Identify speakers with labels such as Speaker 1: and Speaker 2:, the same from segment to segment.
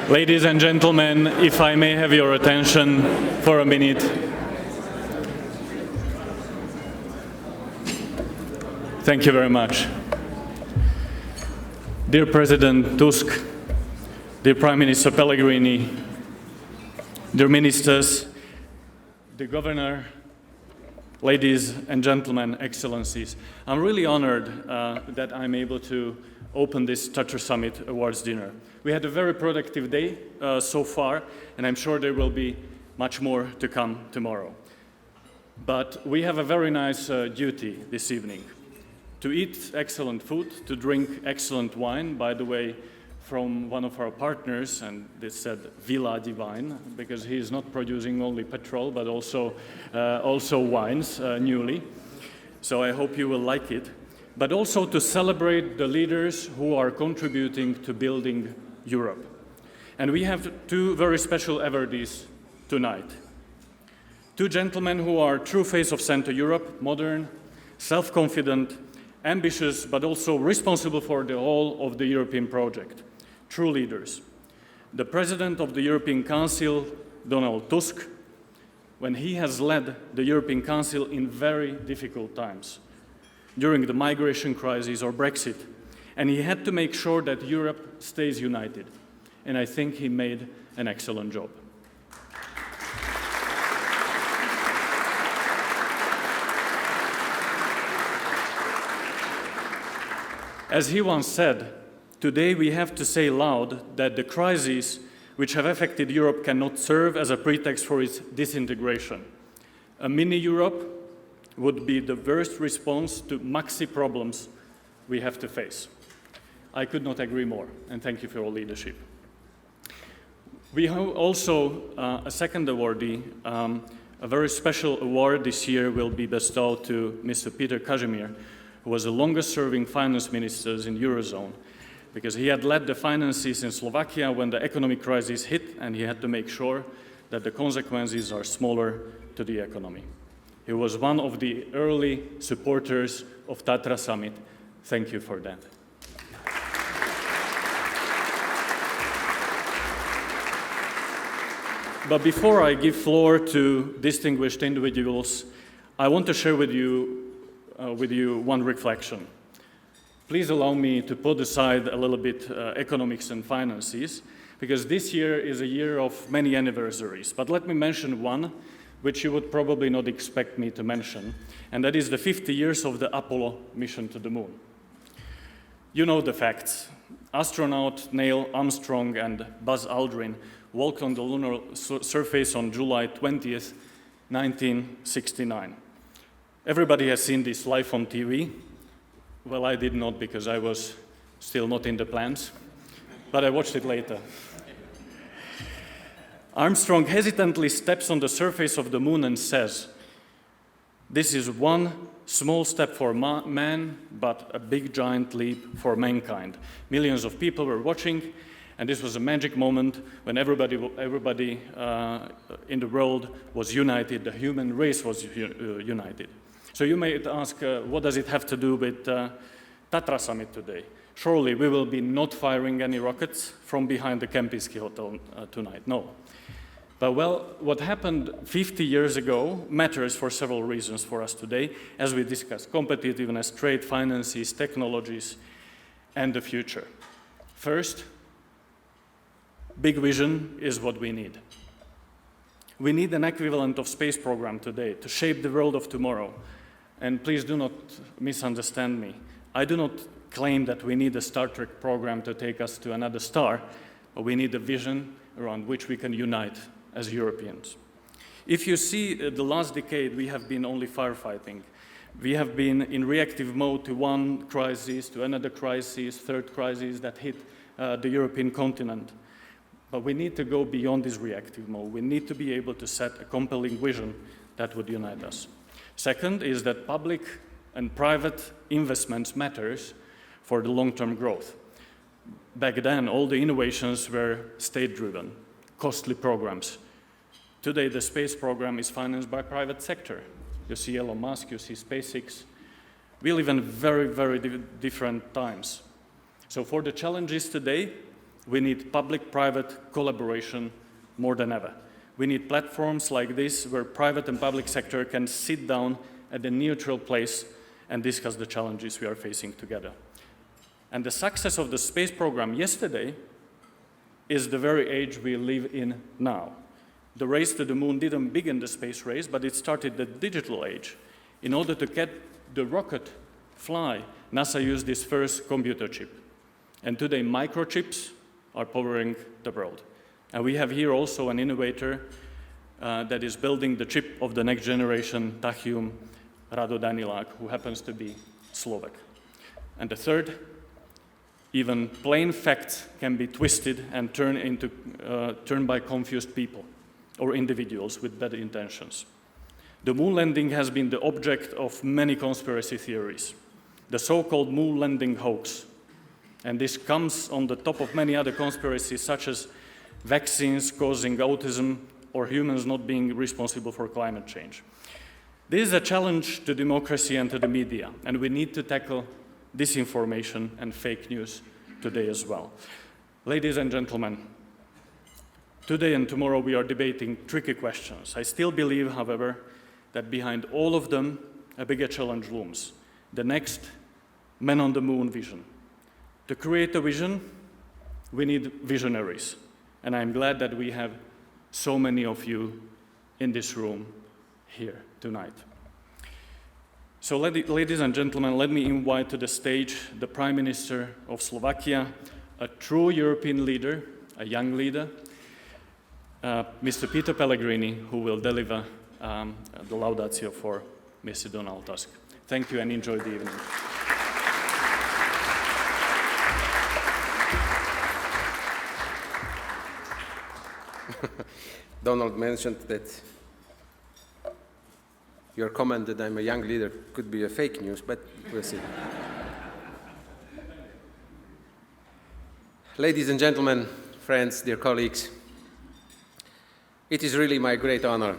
Speaker 1: Ladies and gentlemen, if I may have your attention for a minute. Thank you very much. Dear President Tusk, dear Prime Minister Pellegrini, dear ministers, dear Governor, ladies and gentlemen, excellencies, I'm really honored that I'm able to open this Tatra Summit Awards dinner. We had a very productive day so far, and I'm sure there will be much more to come tomorrow. But we have a very nice duty this evening: to eat excellent food, to drink excellent wine, by the way, from one of our partners, and they said Villa di Wine, because he is not producing only petrol, but also wines newly. So I hope you will like it. But also to celebrate the leaders who are contributing to building Europe. And we have two very special awardees tonight. Two gentlemen who are true face of Central Europe, modern, self-confident, ambitious, but also responsible for the whole of the European project. True leaders. The President of the European Council, Donald Tusk, when he has led the European Council in very difficult times, during the migration crisis or Brexit, and he had to make sure that Europe stays united. And I think he made an excellent job. As he once said, today we have to say loud that the crises which have affected Europe cannot serve as a pretext for its disintegration. A mini-Europe would be the worst response to maxi problems we have to face. I could not agree more, and thank you for your leadership. We have also a second awardee. A very special award this year will be bestowed to Mr. Peter Kažimír, who was the longest-serving finance minister in the Eurozone, because he had led the finances in Slovakia when the economic crisis hit, and he had to make sure that the consequences are smaller to the economy. He was one of the early supporters of Tatra Summit. Thank you for that. But before I give floor to distinguished individuals, I want to share with you one reflection. Please allow me to put aside a little bit economics and finances, because this year is a year of many anniversaries. But let me mention one which you would probably not expect me to mention, and that is the 50 years of the Apollo mission to the moon. You know the facts. Astronaut Neil Armstrong and Buzz Aldrin walked on the lunar surface on July 20th, 1969. Everybody has seen this live on TV. Well, I did not, because I was still not in the plans, but I watched it later. Armstrong hesitantly steps on the surface of the moon and says, "This is one small step for man, but a big giant leap for mankind." Millions of people were watching, and this was a magic moment when everybody in the world was united, the human race was united. So you may ask, what does it have to do with Tatra Summit today? Surely we will be not firing any rockets from behind the Kempinski Hotel tonight, no. But well, what happened 50 years ago matters for several reasons for us today, as we discuss competitiveness, trade, finances, technologies, and the future. First, big vision is what we need. We need an equivalent of space program today to shape the world of tomorrow. And please do not misunderstand me. I do not claim that we need a Star Trek program to take us to another star, but we need a vision around which we can unite as Europeans. If you see the last decade, we have been only firefighting. We have been in reactive mode to one crisis, to another crisis, third crisis that hit the European continent. But we need to go beyond this reactive mode. We need to be able to set a compelling vision that would unite us. Second is that public and private investments matters for the long-term growth. Back then, all the innovations were state-driven, costly programs. Today, the space program is financed by private sector. You see Elon Musk, you see SpaceX. We live in very, very different times. So for the challenges today, we need public-private collaboration more than ever. We need platforms like this where private and public sector can sit down at a neutral place and discuss the challenges we are facing together. And the success of the space program yesterday is the very age we live in now. The race to the moon didn't begin the space race, but it started the digital age. In order to get the rocket fly, NASA used this first computer chip. And today, microchips are powering the world. And we have here also an innovator that is building the chip of the next generation Tachyon, Rado Danilák, who happens to be Slovak. And the third, even plain facts can be twisted and turned by confused people or individuals with bad intentions. The moon landing has been the object of many conspiracy theories. The so-called moon landing hoax. And this comes on the top of many other conspiracies, such as vaccines causing autism or humans not being responsible for climate change. This is a challenge to democracy and to the media, and we need to tackle disinformation and fake news today as well. Ladies and gentlemen, today and tomorrow we are debating tricky questions. I still believe, however, that behind all of them, a bigger challenge looms. The next man on the moon vision. To create a vision, we need visionaries. And I'm glad that we have so many of you in this room here tonight. So ladies and gentlemen, let me invite to the stage the Prime Minister of Slovakia, a true European leader, a young leader, Mr. Peter Pellegrini, who will deliver the laudatio for Mr. Donald Tusk. Thank you and enjoy the evening.
Speaker 2: Donald mentioned that your comment that I'm a young leader could be a fake news, but we'll see. Ladies and gentlemen, friends, dear colleagues, it is really my great honor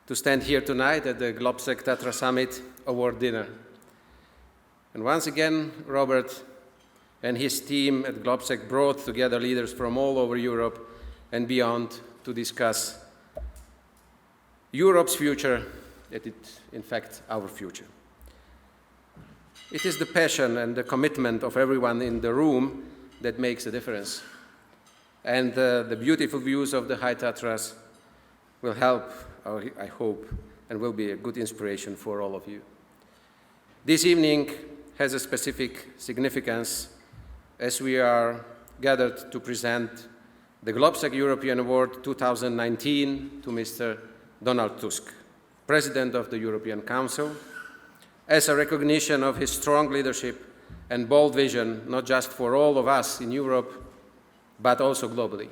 Speaker 2: to stand here tonight at the GLOBSEC Tatra Summit Award Dinner. And once again, Robert and his team at GLOBSEC brought together leaders from all over Europe and beyond to discuss Europe's future, that it's in fact our future. It is the passion and the commitment of everyone in the room that makes a difference. And the beautiful views of the High Tatras will help, I hope, and will be a good inspiration for all of you. This evening has a specific significance as we are gathered to present the GLOBSEC European Award 2019 to Mr. Donald Tusk, President of the European Council, as a recognition of his strong leadership and bold vision, not just for all of us in Europe, but also globally.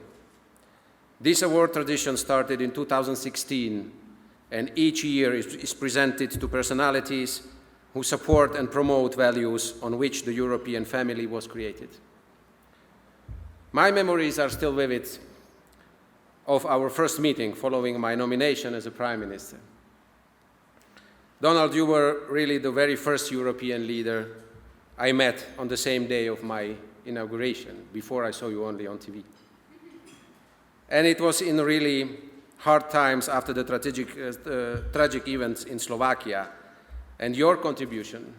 Speaker 2: This award tradition started in 2016, and each year is presented to personalities who support and promote values on which the European family was created. My memories are still vivid of our first meeting following my nomination as a Prime Minister. Donald, you were really the very first European leader I met on the same day of my inauguration. Before I saw you only on TV. And it was in really hard times after the tragic events in Slovakia, and your contribution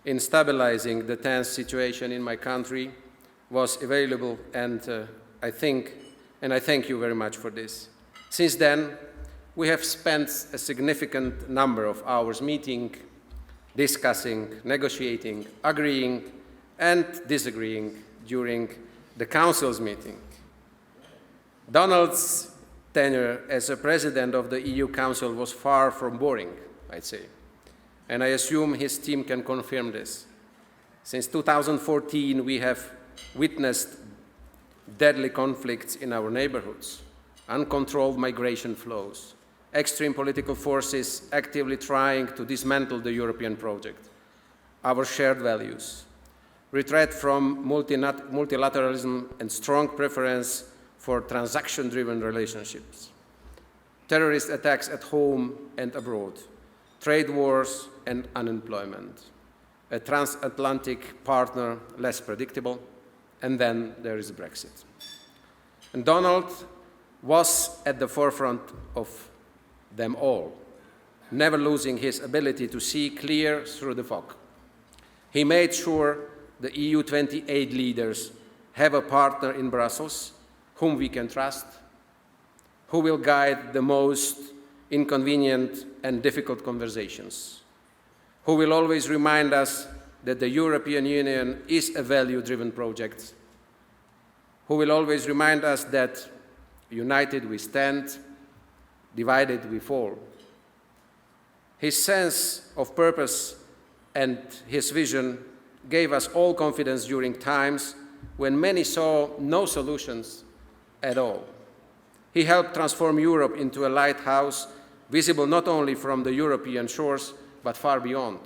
Speaker 2: in stabilizing the tense situation in my country was available, and I thank you very much for this. Since then, we have spent a significant number of hours meeting, discussing, negotiating, agreeing, and disagreeing during the Council's meeting. Donald's tenure as a President of the EU Council was far from boring, I'd say, and I assume his team can confirm this. Since 2014, we have witnessed deadly conflicts in our neighborhoods, uncontrolled migration flows, extreme political forces actively trying to dismantle the European project, our shared values, retreat from multilateralism and strong preference for transaction-driven relationships, terrorist attacks at home and abroad, trade wars and unemployment, a transatlantic partner less predictable, and then there is Brexit. And Donald was at the forefront of them all, never losing his ability to see clear through the fog. He made sure the EU 28 leaders have a partner in Brussels whom we can trust, who will guide the most inconvenient and difficult conversations, who will always remind us that the European Union is a value-driven project, who will always remind us that united we stand, divided we fall. His sense of purpose and his vision gave us all confidence during times when many saw no solutions at all. He helped transform Europe into a lighthouse, visible not only from the European shores, but far beyond.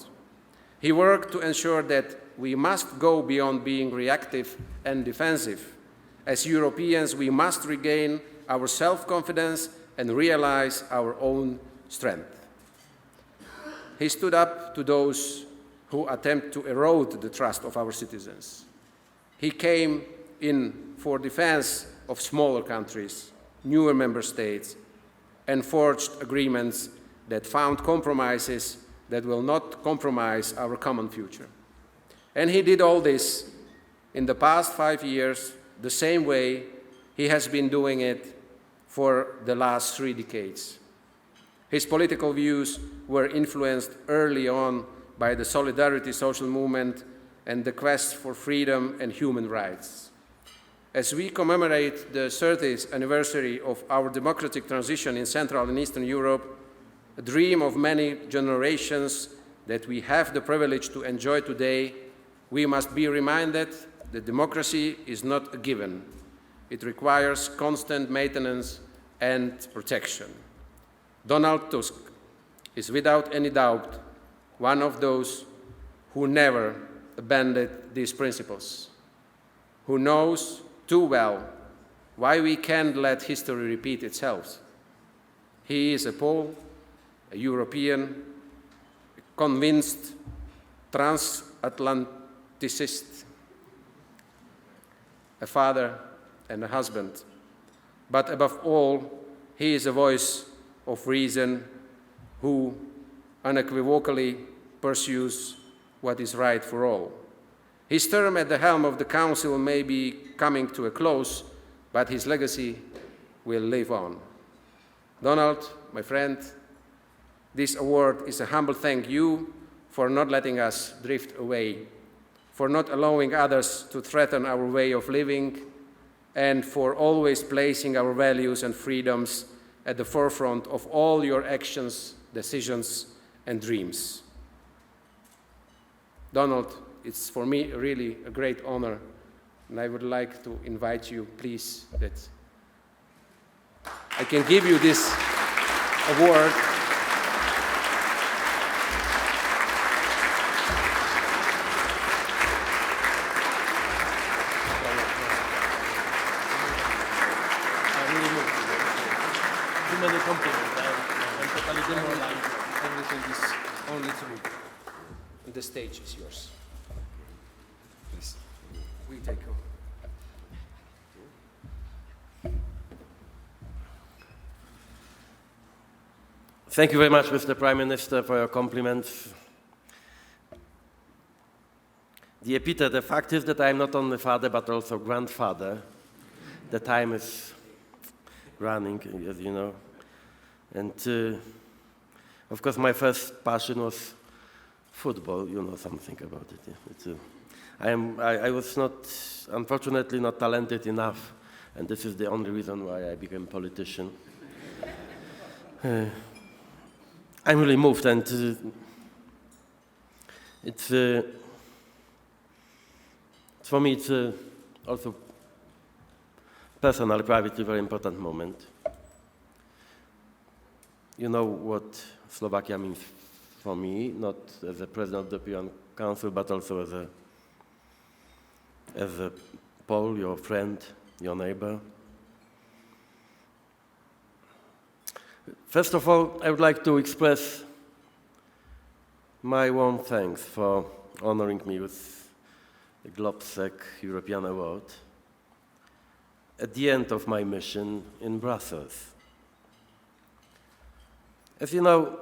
Speaker 2: He worked to ensure that we must go beyond being reactive and defensive. As Europeans, we must regain our self-confidence and realize our own strength. He stood up to those who attempt to erode the trust of our citizens. He came in for defense of smaller countries, newer member states, and forged agreements that found compromises that will not compromise our common future. And he did all this in the past 5 years the same way he has been doing it for the last 3 decades. His political views were influenced early on by the Solidarity social movement and the quest for freedom and human rights. As we commemorate the 30th anniversary of our democratic transition in Central and Eastern Europe, a dream of many generations that we have the privilege to enjoy today, we must be reminded that democracy is not a given. It requires constant maintenance and protection. Donald Tusk is without any doubt one of those who never abandoned these principles, who knows too well why we can't let history repeat itself. He is a Pole, a European, a convinced transatlanticist, a father and a husband. But above all, he is a voice of reason who unequivocally pursues what is right for all. His term at the helm of the Council may be coming to a close, but his legacy will live on. Donald, my friend, this award is a humble thank you for not letting us drift away, for not allowing others to threaten our way of living, and for always placing our values and freedoms at the forefront of all your actions, decisions, and dreams. Donald, it's for me really a great honor, and I would like to invite you, please, that I can give you this award.
Speaker 3: Many compliments. I'm totally demoralized. Everything is only true.
Speaker 2: And the stage is yours. Please, we take over.
Speaker 3: Thank you very much, Mr. Prime Minister, for your compliments. The epithet, the fact is that I am not only father but also grandfather. The time is running, as you know. And of course, my first passion was football. You know something about it. Yeah. I was not, unfortunately, not talented enough, and this is the only reason why I became a politician. I'm really moved, and for me, it's also personally, privately, very important moment. You know what Slovakia means for me, not as a president of the European Council, but also as a Pole, your friend, your neighbor. First of all, I would like to express my warm thanks for honoring me with the GLOBSEC European Award, at the end of my mission in Brussels. As you know,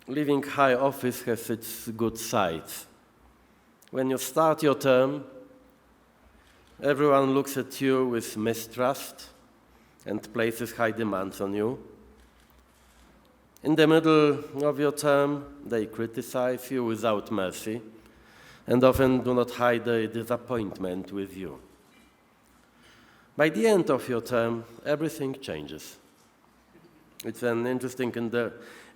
Speaker 3: leaving high office has its good sides. When you start your term, everyone looks at you with mistrust and places high demands on you. In the middle of your term, they criticize you without mercy and often do not hide their disappointment with you. By the end of your term, everything changes. It's an interesting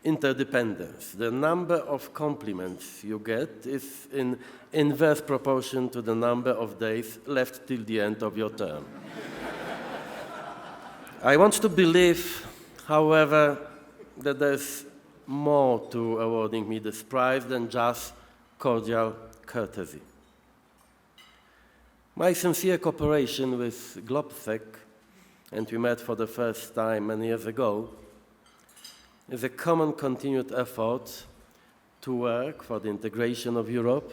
Speaker 3: interdependence. The number of compliments you get is in inverse proportion to the number of days left till the end of your term. I want to believe, however, that there's more to awarding me this prize than just cordial courtesy. My sincere cooperation with GLOBSEC, and we met for the first time many years ago, is a common continued effort to work for the integration of Europe,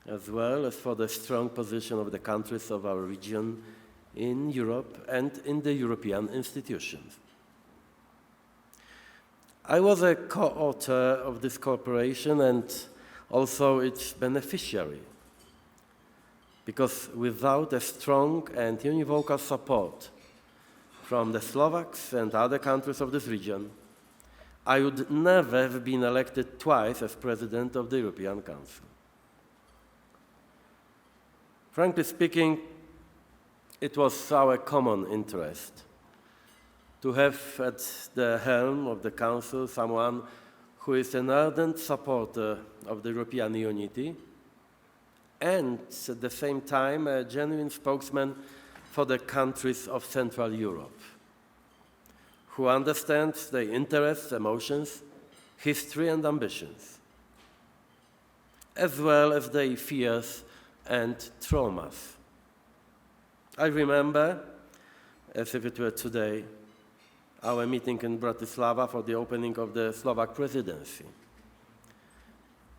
Speaker 3: as well as for the strong position of the countries of our region in Europe and in the European institutions. I was a co-author of this cooperation and also its beneficiary, because without a strong and univocal support from the Slovaks and other countries of this region, I would never have been elected twice as President of the European Council. Frankly speaking, it was our common interest to have at the helm of the Council someone who is an ardent supporter of the European unity and at the same time a genuine spokesman for the countries of Central Europe, who understands their interests, emotions, history and ambitions, as well as their fears and traumas. I remember, as if it were today, our meeting in Bratislava for the opening of the Slovak presidency.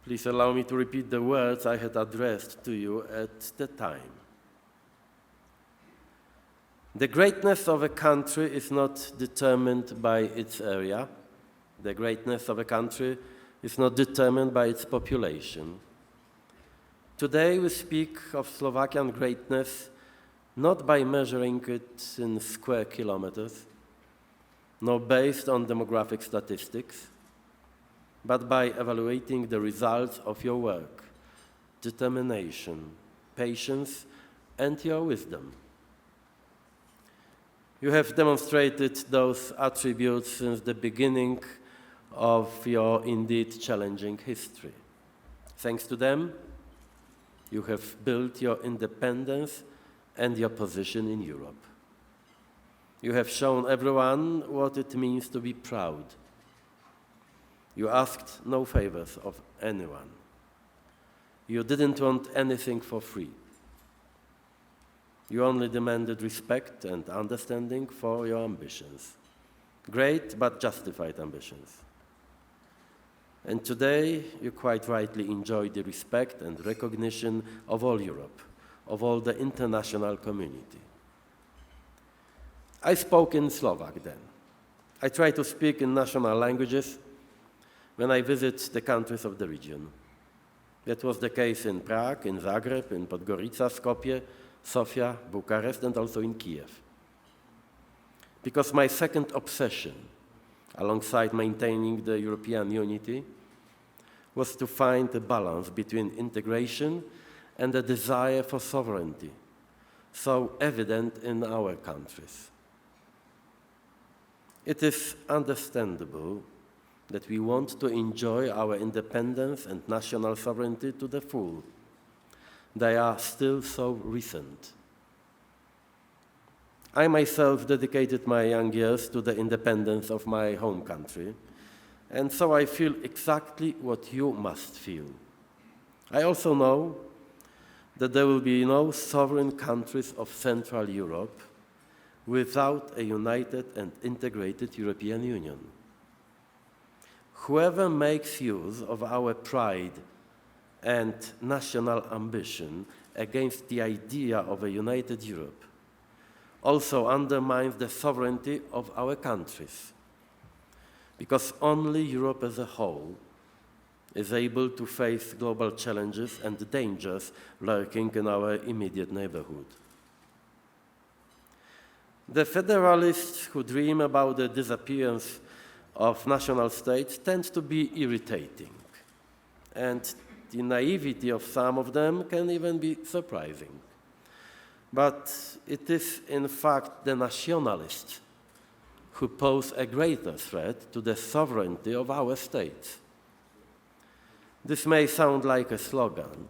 Speaker 3: Please allow me to repeat the words I had addressed to you at the time. The greatness of a country is not determined by its area. The greatness of a country is not determined by its population. Today we speak of Slovakian greatness not by measuring it in square kilometers, nor based on demographic statistics, but by evaluating the results of your work, determination, patience, and your wisdom. You have demonstrated those attributes since the beginning of your indeed challenging history. Thanks to them, you have built your independence and your position in Europe. You have shown everyone what it means to be proud. You asked no favors of anyone. You didn't want anything for free. You only demanded respect and understanding for your ambitions. Great but justified ambitions. And today, you quite rightly enjoy the respect and recognition of all Europe, of all the international community. I spoke in Slovak then. I try to speak in national languages when I visit the countries of the region. That was the case in Prague, in Zagreb, in Podgorica, Skopje, Sofia, Bucharest, and also in Kiev. Because my second obsession, alongside maintaining the European unity, was to find a balance between integration and a desire for sovereignty, so evident in our countries. It is understandable that we want to enjoy our independence and national sovereignty to the full. They are still so recent. I myself dedicated my young years to the independence of my home country, and so I feel exactly what you must feel. I also know that there will be no sovereign countries of Central Europe without a united and integrated European Union. Whoever makes use of our pride and national ambition against the idea of a united Europe also undermines the sovereignty of our countries, because only Europe as a whole is able to face global challenges and dangers lurking in our immediate neighborhood. The federalists who dream about the disappearance of national states tend to be irritating, and the naivety of some of them can even be surprising. But it is in fact the nationalists who pose a greater threat to the sovereignty of our states. This may sound like a slogan,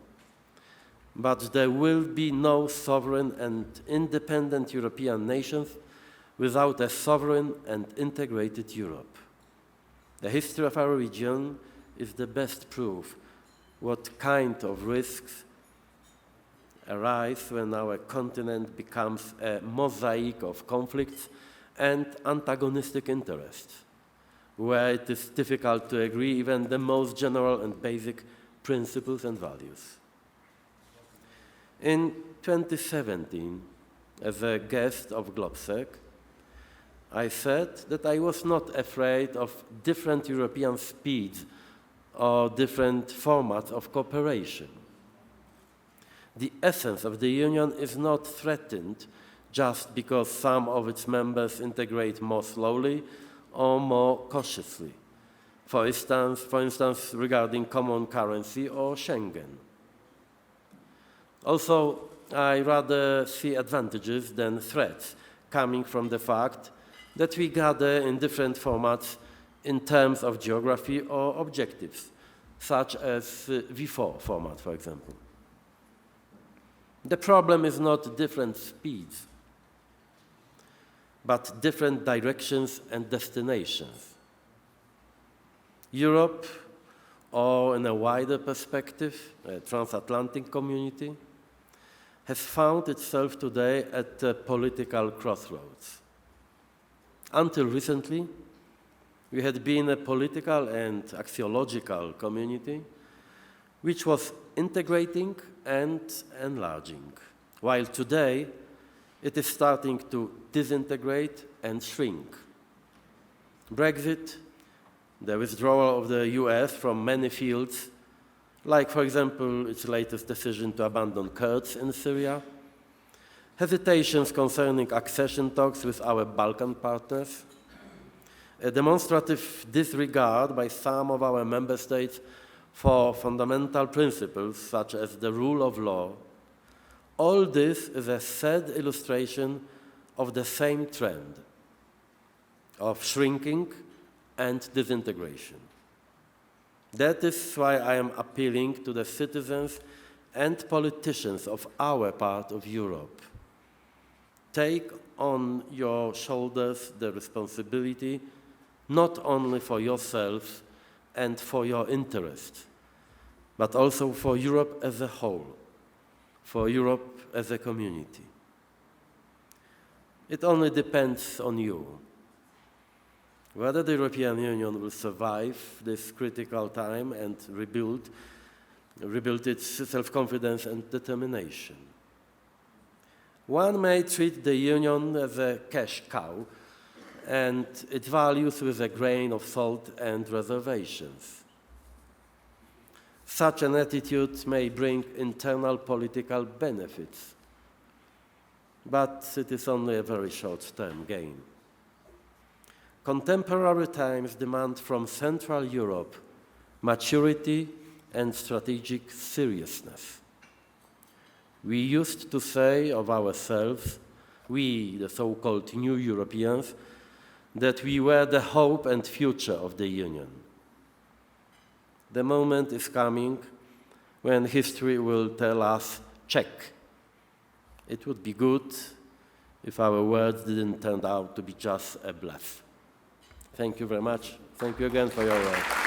Speaker 3: but there will be no sovereign and independent European nations without a sovereign and integrated Europe. The history of our region is the best proof what kind of risks arise when our continent becomes a mosaic of conflicts and antagonistic interests, where it is difficult to agree even the most general and basic principles and values. In 2017, as a guest of GLOBSEC, I said that I was not afraid of different European speeds or different formats of cooperation. The essence of the Union is not threatened just because some of its members integrate more slowly or more cautiously, for instance regarding common currency or Schengen. Also, I rather see advantages than threats coming from the fact that we gather in different formats in terms of geography or objectives, such as V4 format, for example. The problem is not different speeds, but different directions and destinations. Europe, or in a wider perspective, a transatlantic community, has found itself today at a political crossroads. Until recently, we had been a political and axiological community which was integrating and enlarging, while today it is starting to disintegrate and shrink. Brexit, the withdrawal of the US from many fields, like, for example, its latest decision to abandon Kurds in Syria, hesitations concerning accession talks with our Balkan partners, a demonstrative disregard by some of our member states for fundamental principles such as the rule of law. All this is a sad illustration of the same trend of shrinking and disintegration. That is why I am appealing to the citizens and politicians of our part of Europe. Take on your shoulders the responsibility not only for yourselves and for your interests, but also for Europe as a whole, for Europe as a community. It only depends on you whether the European Union will survive this critical time and rebuild its self-confidence and determination. One may treat the Union as a cash cow and its values with a grain of salt and reservations. Such an attitude may bring internal political benefits, but it is only a very short-term gain. Contemporary times demand from Central Europe maturity and strategic seriousness. We used to say of ourselves, we, the so-called new Europeans, that we were the hope and future of the Union. The moment is coming when history will tell us, check. It would be good if our words didn't turn out to be just a bluff. Thank you very much. Thank you again for your work.